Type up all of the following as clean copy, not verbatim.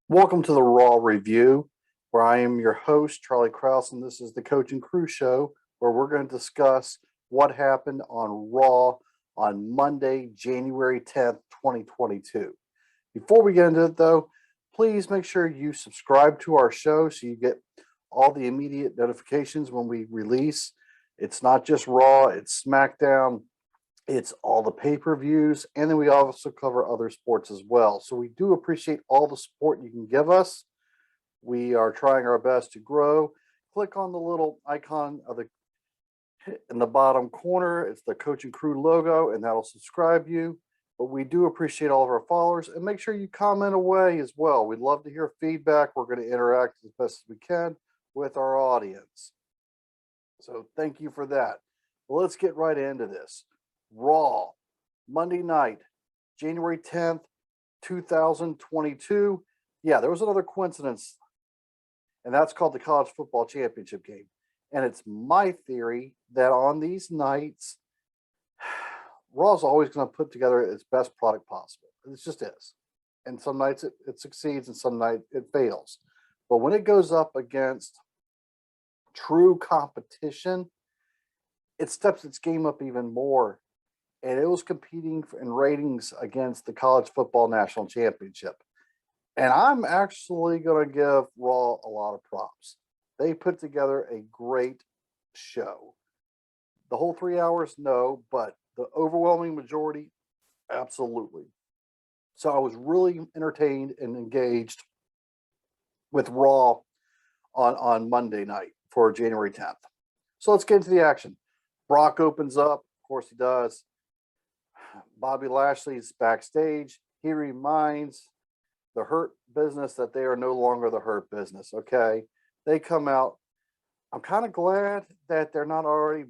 Welcome to the Raw Review, where I am your host, Charlie Kraus, and this is the Coach and Crew Show, where we're going to discuss what happened on Raw on Monday, January 10th, 2022. Before we get into it, though, please make sure you subscribe to our show so you get all the immediate notifications when we release. It's not just Raw, it's SmackDown, it's all the pay-per-views, and then we also cover other sports as well. So we do appreciate all the support you can give us. We are trying our best to grow. Click on the little icon of the in the bottom corner. It's the Coach and Crew logo, and that'll subscribe you. But we do appreciate all of our followers, and make sure you comment away as well. We'd love to hear feedback. We're going to interact as best as we can with our audience. So thank you for that. Well, let's get right into this. Raw, Monday night, January 10th, 2022. Yeah, there was another coincidence, and that's called the College Football Championship game. And it's my theory that on these nights, Raw's always going to put together its best product possible. It just is. And some nights it succeeds and some nights it fails. But when it goes up against true competition, it steps its game up even more. And it was competing in ratings against the College Football National Championship. And I'm actually going to give Raw a lot of props. They put together a great show. The whole 3 hours, no, but the overwhelming majority, absolutely. So I was really entertained and engaged with Raw on Monday night for January 10th. So let's get into the action. Brock opens up, of course he does. Bobby Lashley's backstage. He reminds the Hurt Business that they are no longer the Hurt Business. Okay. They come out. I'm kind of glad that they're not already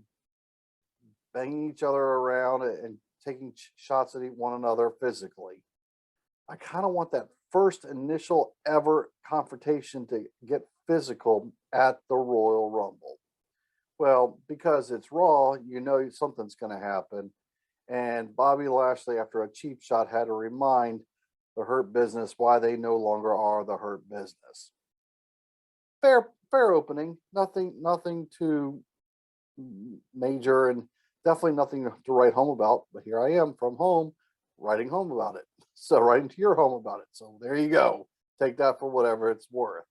banging each other around and taking shots at one another physically. I kind of want that first initial ever confrontation to get physical at the Royal Rumble. Well, because it's Raw, you know something's going to happen. And Bobby Lashley, after a cheap shot, had to remind the Hurt Business why they no longer are the Hurt Business. Fair opening. Nothing too major, and definitely nothing to write home about. But here I am from home, writing home about it. So writing to your home about it. So there you go. Take that for whatever it's worth.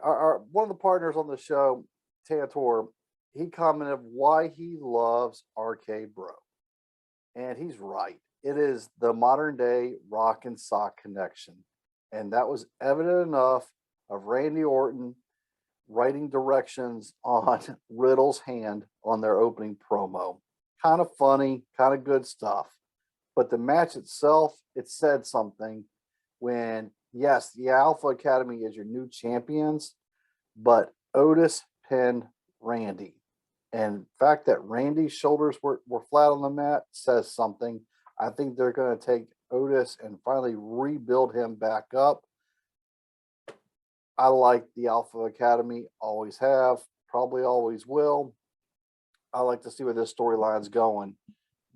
Our one of the partners on the show, Tantor, he commented why he loves RK Bro. And he's right. It is the modern day rock and sock connection. And that was evident enough of Randy Orton writing directions on Riddle's hand on their opening promo. Kind of funny, kind of good stuff. But the match itself, it said something when, yes, the Alpha Academy is your new champions, but Otis pinned Randy. And the fact that Randy's shoulders were flat on the mat says something. I think they're going to take Otis and finally rebuild him back up. I like the Alpha Academy, always have, probably always will. I like to see where this storyline's going.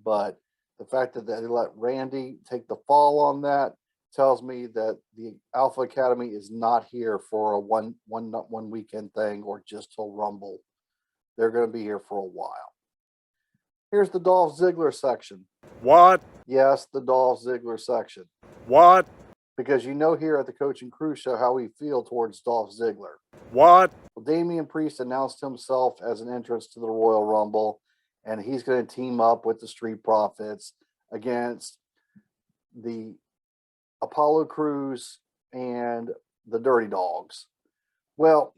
But the fact that they let Randy take the fall on that tells me that the Alpha Academy is not here for a one weekend thing or just till Rumble. They're going to be here for a while. Here's the Dolph Ziggler section. What? Yes, the Dolph Ziggler section. What? Because you know here at the Coach and Crew Show how we feel towards Dolph Ziggler. What? Well, Damian Priest announced himself as an entrance to the Royal Rumble, and he's going to team up with the Street Profits against the Apollo Crews and the Dirty Dogs. Well,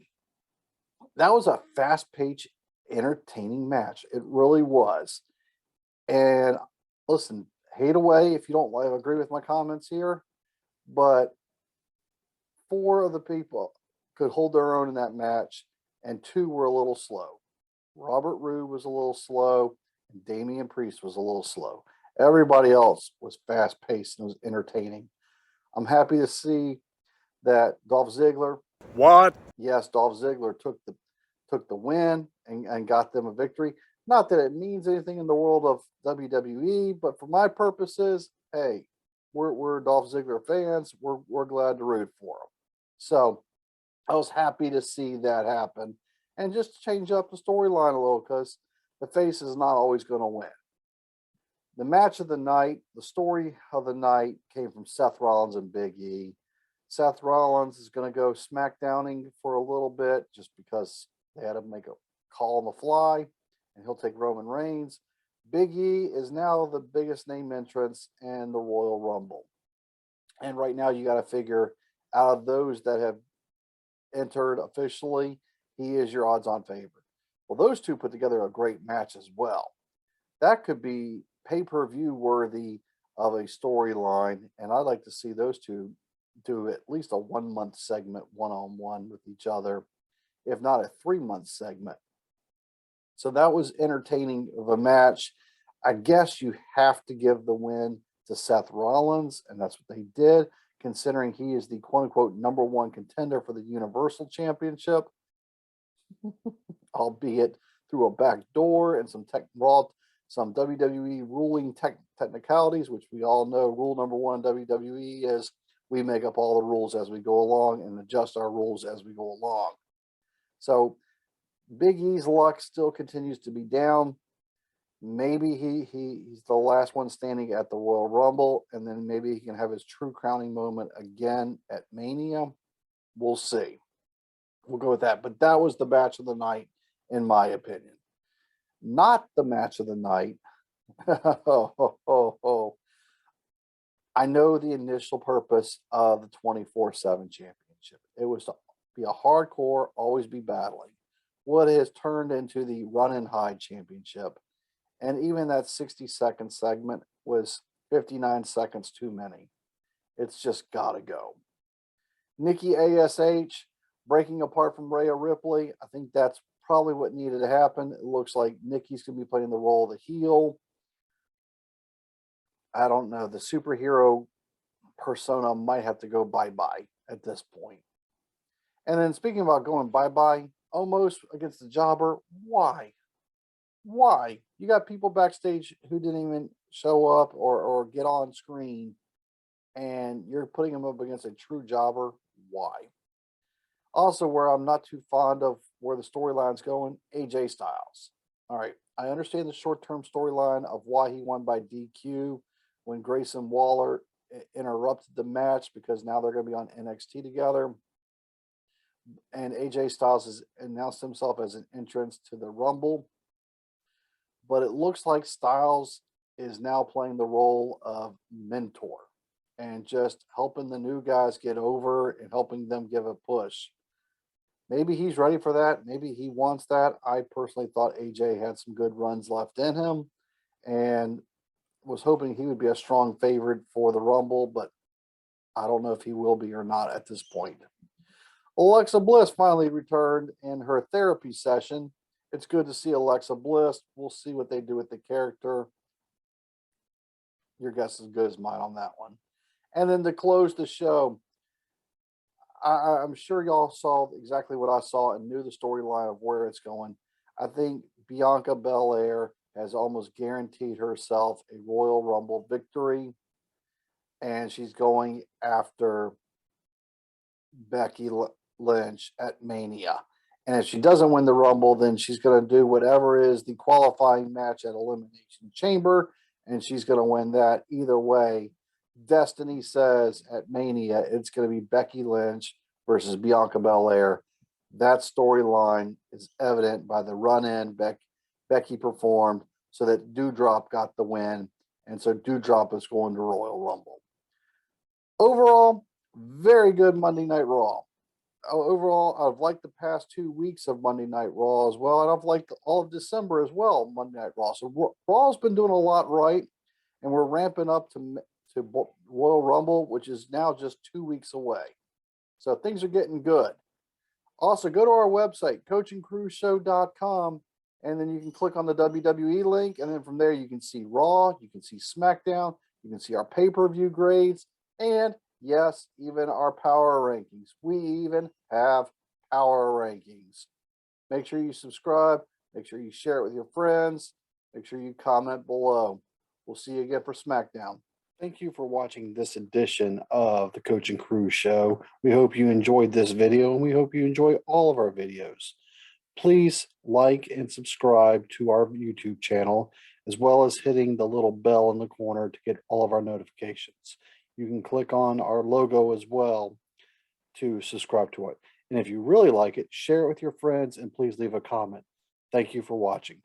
that was a fast-paced, entertaining match. It really was. And listen, hate away if you don't agree with my comments here, but 4 of the people could hold their own in that match, and 2 were a little slow. Robert Roode was a little slow, and Damian Priest was a little slow. Everybody else was fast-paced and was entertaining. I'm happy to see that Dolph Ziggler. What? Yes, Dolph Ziggler took the win and got them a victory. Not that it means anything in the world of WWE, but for my purposes, hey, we're Dolph Ziggler fans. We're glad to root for him. So I was happy to see that happen, and just to change up the storyline a little because the face is not always going to win. The match of the night, the story of the night came from Seth Rollins and Big E. Seth Rollins is going to go SmackDowning for a little bit just because they had to make a call on the fly, and he'll take Roman Reigns. Big E is now the biggest name entrance in the Royal Rumble. And right now, you got to figure out of those that have entered officially, he is your odds on favorite. Well, those two put together a great match as well. That could be pay-per-view worthy of a storyline, and I'd like to see those two do at least a 1 month segment one-on-one with each other, if not a 3 month segment. So that was entertaining of a match. I guess you have to give the win to Seth Rollins, and that's what they did, considering he is the quote-unquote #1 contender for the Universal Championship, albeit through a back door and some some WWE ruling technicalities, which we all know. Rule #1 WWE is we make up all the rules as we go along and adjust our rules as we go along. So Big E's luck still continues to be down. Maybe he's the last one standing at the Royal Rumble, and then maybe he can have his true crowning moment again at Mania. We'll see. We'll go with that. But that was the match of the night, in my opinion. Not the match of the night. I know the initial purpose of the 24/7 championship. It was to be a hardcore, always be battling. What has turned into the run and hide championship. And even that 60-second segment was 59 seconds too many. It's just got to go. Nikki ASH breaking apart from Rhea Ripley. I think that's probably what needed to happen. It looks like Nikki's going to be playing the role of the heel. I don't know. The superhero persona might have to go bye-bye at this point. And then speaking about going bye-bye, almost against the jobber, why? Why? You got people backstage who didn't even show up or get on screen, and you're putting them up against a true jobber. Why? Also, where I'm not too fond of where the storyline's going, AJ Styles. All right, I understand the short-term storyline of why he won by DQ when Grayson Waller interrupted the match because now they're going to be on NXT together. And AJ Styles has announced himself as an entrance to the Rumble. But it looks like Styles is now playing the role of mentor and just helping the new guys get over and helping them give a push. Maybe he's ready for that. Maybe he wants that. I personally thought AJ had some good runs left in him and was hoping he would be a strong favorite for the Rumble, but I don't know if he will be or not at this point. Alexa Bliss finally returned in her therapy session. It's good to see Alexa Bliss. We'll see what they do with the character. Your guess is as good as mine on that one. And then to close the show, I'm sure y'all saw exactly what I saw and knew the storyline of where it's going. I think Bianca Belair has almost guaranteed herself a Royal Rumble victory, and she's going after Becky Lynch at Mania. And if she doesn't win the Rumble, then she's going to do whatever is the qualifying match at Elimination Chamber, and she's going to win that either way. Destiny says at Mania, it's going to be Becky Lynch versus Bianca Belair. That storyline is evident by the run-in Becky performed so that Doudrop got the win, and so Doudrop is going to Royal Rumble. Overall, very good Monday Night Raw. Overall, I've liked the past 2 weeks of Monday Night Raw as well, and I've liked all of December as well, Monday Night Raw. So Raw's been doing a lot right, and we're ramping up to Royal Rumble, which is now just 2 weeks away. So things are getting good. Also, go to our website, coachingcrewshow.com, and then you can click on the WWE link, and then from there you can see Raw, you can see SmackDown, you can see our pay-per-view grades, and yes, even our power rankings. We even have power rankings. Make sure you subscribe. Make sure you share it with your friends. Make sure you comment below. We'll see you again for SmackDown. Thank you for watching this edition of the Coach and Crew Show. We hope you enjoyed this video and we hope you enjoy all of our videos. Please like and subscribe to our YouTube channel, as well as hitting the little bell in the corner to get all of our notifications. You can click on our logo as well to subscribe to it. And if you really like it, share it with your friends and please leave a comment. Thank you for watching.